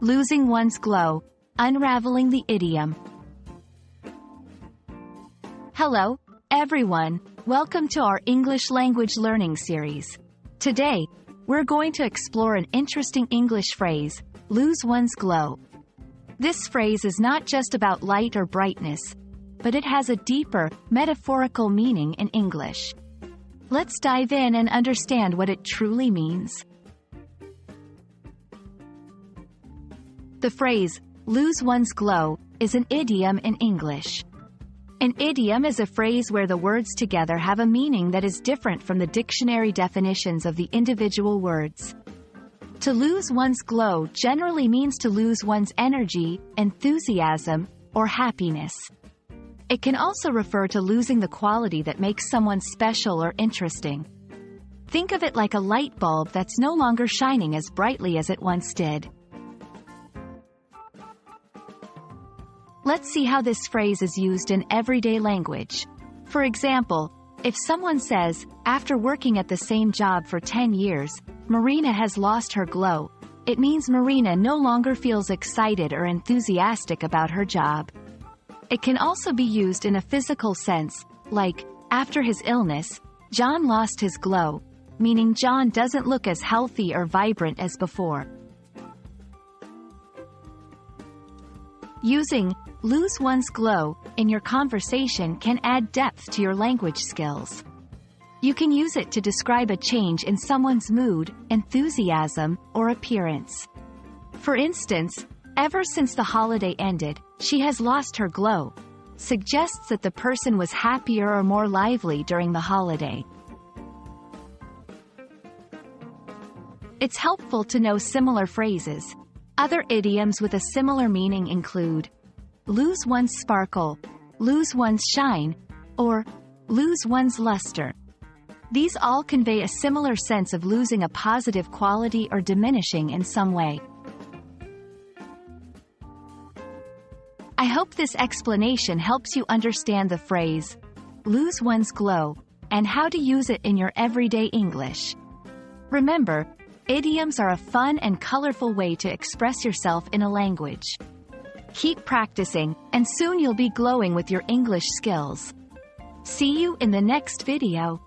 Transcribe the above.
Losing one's glow. Unraveling the idiom. Hello, everyone. Welcome to our English language learning series. Today, we're going to explore an interesting English phrase, lose one's glow. This phrase is not just about light or brightness, but it has a deeper, metaphorical meaning in English. Let's dive in and understand what it truly means. The phrase, lose one's glow, is an idiom in English. An idiom is a phrase where the words together have a meaning that is different from the dictionary definitions of the individual words. To lose one's glow generally means to lose one's energy, enthusiasm, or happiness. It can also refer to losing the quality that makes someone special or interesting. Think of it like a light bulb that's no longer shining as brightly as it once did. Let's see how this phrase is used in everyday language. For example, if someone says, after working at the same job for 10 years, Marina has lost her glow, it means Marina no longer feels excited or enthusiastic about her job. It can also be used in a physical sense, like, after his illness, John lost his glow, meaning John doesn't look as healthy or vibrant as before. Using lose one's glow in your conversation can add depth to your language skills. You can use it to describe a change in someone's mood, enthusiasm, or appearance. For instance, ever since the holiday ended, she has lost her glow, suggests that the person was happier or more lively during the holiday. It's helpful to know similar phrases. Other idioms with a similar meaning include lose one's sparkle, lose one's shine, or lose one's luster. These all convey a similar sense of losing a positive quality or diminishing in some way. I hope this explanation helps you understand the phrase, lose one's glow, and how to use it in your everyday English. Remember, idioms are a fun and colorful way to express yourself in a language. Keep practicing, and soon you'll be glowing with your English skills. See you in the next video.